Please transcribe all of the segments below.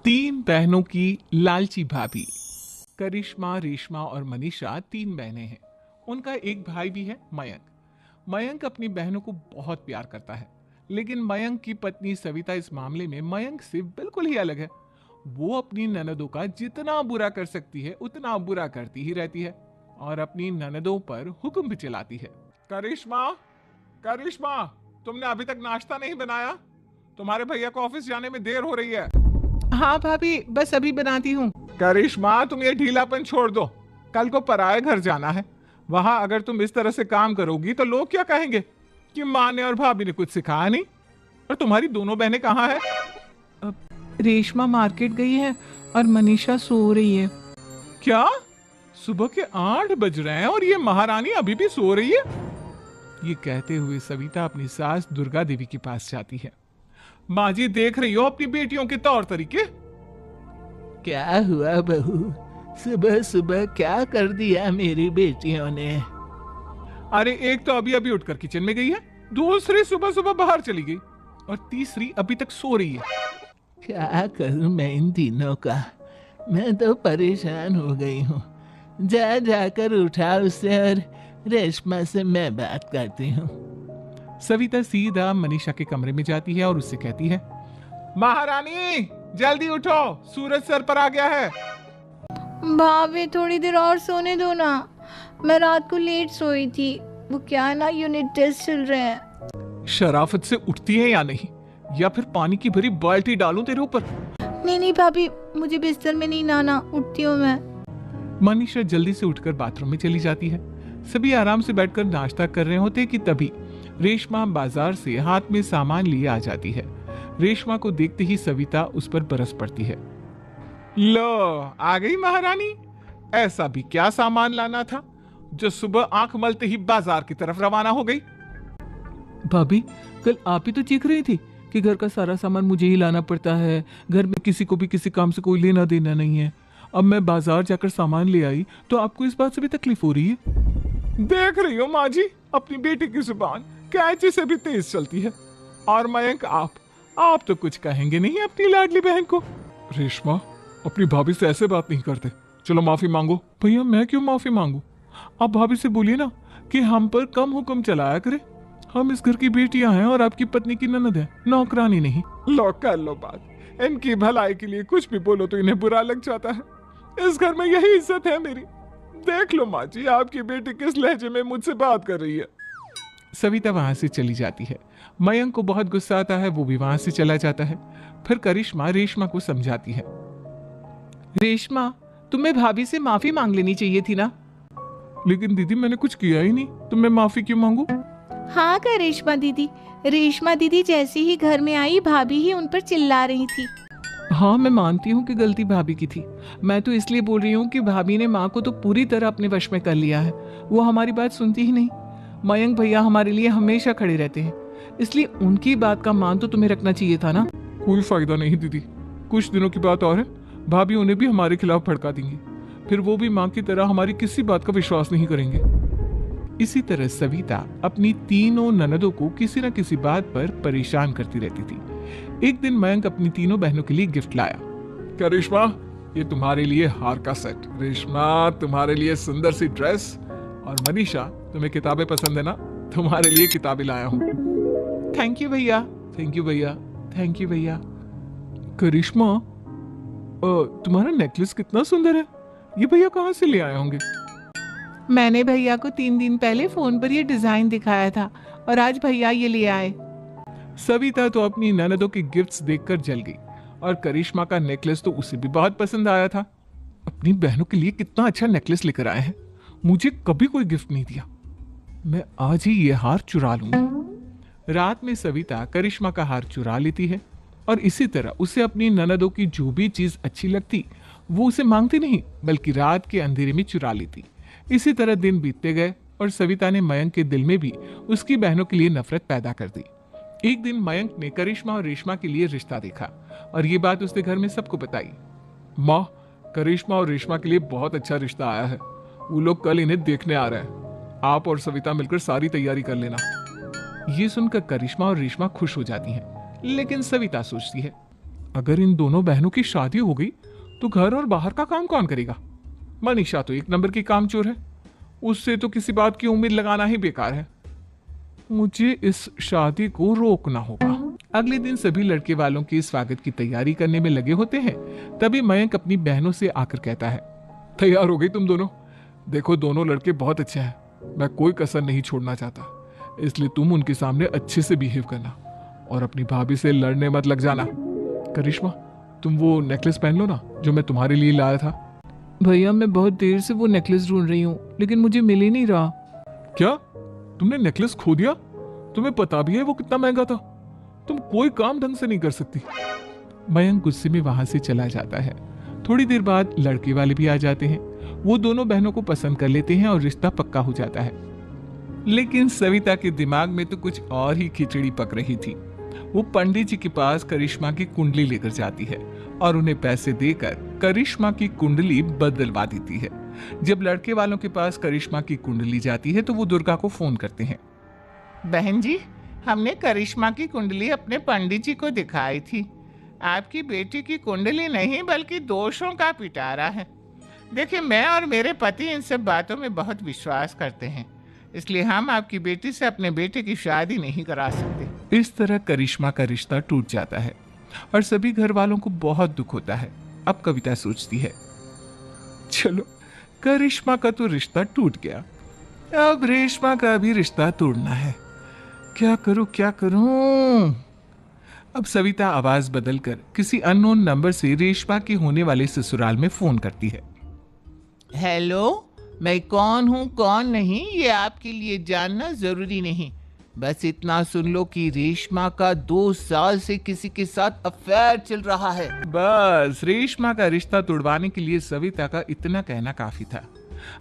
तीन बहनों की लालची भाभी। करिश्मा, रेशमा और मनीषा तीन बहनें हैं। उनका एक भाई भी है, मयंक। मयंक अपनी बहनों को बहुत प्यार करता है, लेकिन मयंक की पत्नी सविता इस मामले में मयंक से बिल्कुल ही अलग है। वो अपनी ननदों का जितना बुरा कर सकती है उतना बुरा करती ही रहती है और अपनी ननदों पर हुक्म भी चलाती है। करिश्मा, करिश्मा, तुमने अभी तक नाश्ता नहीं बनाया? तुम्हारे भैया को ऑफिस जाने में देर हो रही है। हाँ भाभी, बस अभी बनाती हूँ। करिश्मा, तुम ये ढीलापन छोड़ दो। कल को पराये घर जाना है। वहां अगर तुम इस तरह से काम करोगी तो लोग क्या कहेंगे कि माँ ने और भाभी ने कुछ सिखाया नहीं। और तुम्हारी दोनों बहनें कहाँ हैं? रेशमा मार्केट गई है और मनीषा सो रही है। क्या? सुबह के 8 बज रहे हैं और ये महारानी अभी भी सो रही है? ये कहते हुए सविता अपनी सास दुर्गा देवी के पास जाती है। माँ जी, देख रही हो अपनी बेटियों के तौर तरीके? क्या हुआ बहू, सुबह सुबह क्या कर दिया मेरी बेटियों ने? अरे, एक तो अभी अभी उठकर किचन में गई है, दूसरी सुबह सुबह बाहर चली गई और तीसरी अभी तक सो रही है। क्या करूं मैं इन तीनों का? मैं तो परेशान हो गई हूँ। जाकर उठा उसे और रेशमा से मैं बात करती हूँ। सविता सीधा मनीषा के कमरे में जाती है और उससे कहती है, महारानी जल्दी उठो, सूरज सर पर आ गया है। भाभी थोड़ी देर और सोने दो ना, मैं रात को लेट सोई थी। वो क्या है ना, यूनिट टेस्ट चल रहे हैं। शराफत से उठती है या नहीं, या फिर पानी की भरी बाल्टी डालूं तेरे ऊपर? नहीं भाभी, मुझे बिस्तर में नहीं नहाना, उठती हूँ मैं। मनीषा जल्दी से उठकर बाथरूम में चली जाती है। सभी आराम से बैठकर नाश्ता कर रहे होते कि तभी रेशमा बाजार से हाथ में सामान लिए आ जाती है। रेशमा को देखते ही सविता उस पर बरस पड़ती है। लो, आ गई महारानी। ऐसा भी क्या सामान लाना था जो सुबह आंख मलते ही बाजार की तरफ रवाना हो गई? भाभी, कल आप ही तो चीख रही थी कि घर का सारा सामान मुझे ही लाना पड़ता है, घर में किसी को भी किसी काम से कोई लेना देना नहीं है। अब मैं बाजार जाकर सामान ले आई तो आपको इस बात से भी तकलीफ हो रही है? देख रही हो माँ जी, अपनी बेटी की जुबान कैंची से भी तेज चलती है। और मयंक, आप तो कुछ कहेंगे नहीं अपनी लाडली बहन को? रेशमा, अपनी भाभी से ऐसे बात नहीं करते। चलो माफी मांगो। भैया, मैं क्यों माफी मांगू? आप भाभी से बोलिए ना कि हम पर कम हुक्म चलाया करे। हम इस घर की बेटियां हैं और आपकी पत्नी की ननद है, नौकरानी नहीं। लो, कर लो बात। इनकी भलाई के लिए कुछ भी बोलो तो इन्हें बुरा लग जाता है। इस घर में यही इज्जत है मेरी। देख लो माँ जी, आपकी बेटी किस लहजे में मुझसे बात कर रही है। सविता वहां से चली जाती है। मयंक को बहुत गुस्सा आता है, वो भी वहां से चला जाता है। फिर करिश्मा रेशमा को समझाती है। रेशमा, तुम्हें भाभी से माफी मांग लेनी चाहिए थी ना। लेकिन दीदी, मैंने कुछ किया ही नहीं, तो मैं माफी क्यों मांगू? हाँ का रेशमा दीदी जैसे ही घर में आई, भाभी ही उन पर चिल्ला रही थी। हाँ, मैं मानती हूँ कि गलती भाभी की थी। मैं तो इसलिए बोल रही हूँ कि भाभी ने माँ को तो पूरी तरह अपने वश में कर लिया है। वो हमारी बात सुनती ही नहीं। मयंक भैया हमारे लिए हमेशा खड़े रहते हैं, इसलिए उनकी बात का मान तो तुम्हें रखना चाहिए था ना। कोई फायदा नहीं दीदी, कुछ दिनों की बात और है, भाभी उन्हें भी हमारे खिलाफ भड़का देंगी। फिर वो भी माँ की तरह हमारी किसी बात का विश्वास नहीं करेंगे। इसी तरह सविता अपनी तीनों ननदों को किसी न किसी बात पर परेशान करती रहती थी। एक दिन मयंक अपनी तीनों बहनों के लिए गिफ्ट लाया। क्या रेशमा, ये तुम्हारे लिए हार का सेट। रेशमा, तुम्हारे लिए सुंदर सी ड्रेस। और मनीषा, तुम्हें किताबें पसंद है ना, तुम्हारे लिए किताबें लाया हूँ। थैंक यू भैया। थैंक यू भैया। थैंक यू भैया। करिश्मा, तुम्हारा नेकलेस कितना सुंदर है। ये भैया कहाँ से ले आए होंगे? मैंने भैया को 3 दिन पहले फोन पर ये डिजाइन दिखाया था और आज भैया ये ले आए। सविता तो अपनी ननदों के गिफ्ट्स देखकर जल गई और करिश्मा का नेकलेस तो उसे भी बहुत पसंद आया था। अपनी बहनों के लिए कितना अच्छा नेकलेस लेकर आए हैं, मुझे कभी कोई गिफ्ट नहीं दिया। मैं आज ही ये हार चुरा लूंगी। रात में सविता करिश्मा का हार चुरा लेती है और इसी तरह उसे अपनी ननदों की जो भी चीज अच्छी लगती वो उसे मांगती नहीं, बल्कि रात के अंधेरे में चुरा लेती। इसी तरह दिन बीतते गए और सविता ने मयंक के दिल में भी उसकी बहनों के लिए नफरत पैदा कर दी। एक दिन मयंक ने करिश्मा और रेशमा के लिए रिश्ता देखा और ये बात उसने घर में सबको बताई। माँ, करिश्मा और रेशमा के लिए बहुत अच्छा रिश्ता आया है। वो लोग कल इन्हें देखने आ रहे हैं। आप और सविता मिलकर सारी तैयारी कर लेना। ये सुनकर करिश्मा और रेशमा खुश हो जाती हैं, लेकिन सविता सोचती है, अगर इन दोनों बहनों की शादी हो गई तो घर और बाहर का काम कौन करेगा? मनीषा तो एक नंबर की कामचोर है, उससे तो किसी बात की उम्मीद लगाना ही बेकार है। मुझे इस शादी को रोकना होगा। अगले दिन सभी लड़के वालों के स्वागत की तैयारी करने में लगे होते हैं। तभी मयंक अपनी बहनों से आकर कहता है, तैयार हो गई तुम दोनों? देखो दोनों लड़के बहुत अच्छे हैं, मैं कोई कसर नहीं छोड़ना चाहता, इसलिए तुम उनके सामने अच्छे से बिहेव करना और अपनी भाभी से लड़ने मत लग जाना। करिश्मा, तुम वो नेकलेस पहन लो ना जो मैं तुम्हारे लिए लाया था। भैया मैं बहुत देर से वो नेकलेस ढूंढ रही हूँ, लेकिन मुझे मिल ही नहीं रहा। क्या तुमने नेकलेस खो दिया? तुम्हें पता भी है वो कितना महंगा था? तुम कोई काम ढंग से नहीं कर सकती। मयंक गुस्से में वहां से चला जाता है। थोड़ी देर बाद लड़के वाले भी आ जाते हैं। वो दोनों बहनों को पसंद कर लेते हैं और रिश्ता पक्का हो जाता है। लेकिन सविता के दिमाग में तो कुछ और ही खिचड़ी पक रही थी। वो पंडित जी के पास करिश्मा की कुंडली लेकर जाती है और उन्हें पैसे देकर करिश्मा की कुंडली बदलवा देती है। जब लड़के वालों के पास करिश्मा की कुंडली जाती है तो वो दुर्गा को फोन करते हैं। बहन जी, हमने करिश्मा की कुंडली अपने पंडित जी को दिखाई थी। आपकी बेटी की कुंडली नहीं बल्कि दोषों का पिटारा है। देखिए, मैं और मेरे पति इन सब बातों में बहुत विश्वास करते हैं, इसलिए हम आपकी बेटी से अपने बेटे की शादी नहीं करा सकते। इस तरह करिश्मा का रिश्ता टूट जाता है और सभी घर वालों को बहुत दुख होता है। अब कविता सोचती है, चलो करिश्मा का तो रिश्ता टूट गया, अब रेशमा का भी रिश्ता तोड़ना है। क्या करूं क्या करूं? अब सविता आवाज बदलकर किसी अननोन नंबर से रेशमा के होने वाले ससुराल में फोन करती है। हेलो, मैं कौन हूँ कौन नहीं ये आपके लिए जानना जरूरी नहीं, बस इतना सुन लो कि रेशमा का 2 साल से किसी के साथ अफेयर चल रहा है। बस रेशमा का रिश्ता तोड़वाने के लिए सविता का इतना कहना काफी था।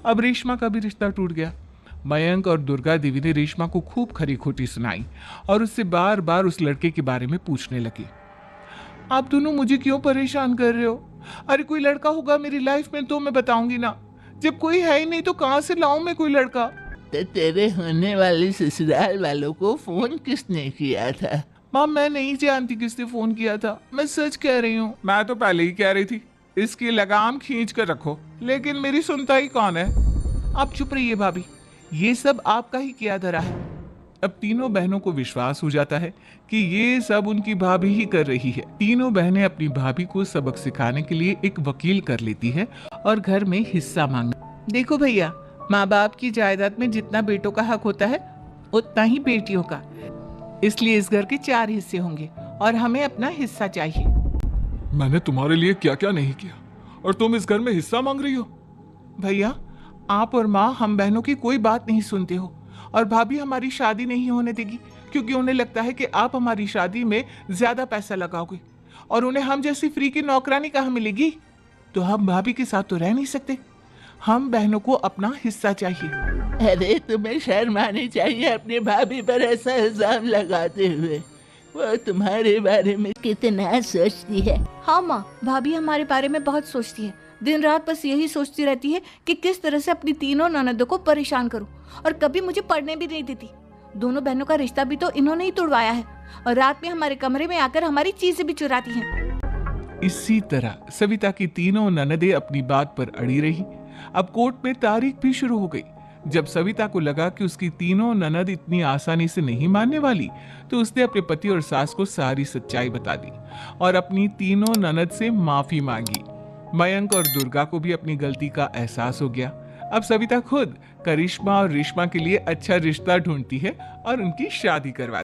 अब रेशमा का भी रिश्ता टूट गया। मयंक और दुर्गा देवी ने रेशमा को खूब खरी खोटी सुनाई और उससे बार बार उस लड़के के बारे में पूछने लगी। आप दोनों मुझे क्यों परेशान कर रहे हो? अरे कोई लड़का होगा मेरी लाइफ में तो मैं बताऊंगी ना, जब कोई है ही नहीं तो कहां से लाऊं मैं कोई लड़का? तो तेरे होने वाले ससुराल वालों को फोन किसने किया था? माँ मैं नहीं जानती किसने फोन किया था, मैं सच कह रही हूँ। मैं तो पहले ही कह रही थी इसकी लगाम खींच कर रखो, लेकिन मेरी सुनता ही कौन है। आप चुप रहिए भाभी, ये सब आपका ही किया धरा है। अब तीनों बहनों को विश्वास हो जाता है कि ये सब उनकी भाभी ही कर रही है। तीनों बहनें अपनी भाभी को सबक सिखाने के लिए एक वकील कर लेती है और घर में हिस्सा मांग। देखो भैया, माँ बाप की जायदाद में जितना बेटों का हक होता है उतना ही बेटियों का, इसलिए इस घर के 4 हिस्से होंगे और हमें अपना हिस्सा चाहिए। मैंने तुम्हारे लिए क्या क्या नहीं किया और तुम इस घर में हिस्सा मांग रही हो? भैया, आप और माँ हम बहनों की कोई बात नहीं सुनते हो और भाभी हमारी शादी नहीं होने देगी क्योंकि उन्हें लगता है कि आप हमारी शादी में ज्यादा पैसा लगाओगे और उन्हें हम जैसी फ्री की नौकरानी कहाँ मिलेगी। तो हम भाभी के साथ तो रह नहीं सकते, हम बहनों को अपना हिस्सा चाहिए। अरे तुम्हें शर्म आनी चाहिए अपनी भाभी पर ऐसा इल्जाम लगाते हुए। वो तुम्हारे बारे में कितना सोचती है। हाँ माँ, भाभी हमारे बारे में बहुत सोचती है। दिन रात बस यही सोचती रहती है कि किस तरह से अपनी तीनों ननदों को परेशान करूं, और कभी मुझे पढ़ने भी नहीं देती। दोनों बहनों का रिश्ता भी तो इन्होंने ही तोड़वाया है और रात में हमारे कमरे में आकर हमारी चीजें भी चुराती हैं। इसी तरह सविता की तीनों ननदें अपनी बात पर अड़ी रही। अब कोर्ट में तारीख भी शुरू हो गई। जब सविता को लगा कि उसकी तीनों ननद इतनी आसानी से नहीं मानने वाली, तो उसने अपने पति और सास को सारी सच्चाई बता दी और अपनी तीनों ननद से माफी मांगी। मयंक और दुर्गा को भी अपनी गलती का एहसास हो गया। अब सविता खुद करिश्मा और रेशमा के लिए अच्छा रिश्ता ढूंढती है और उनकी शादी करवाती है।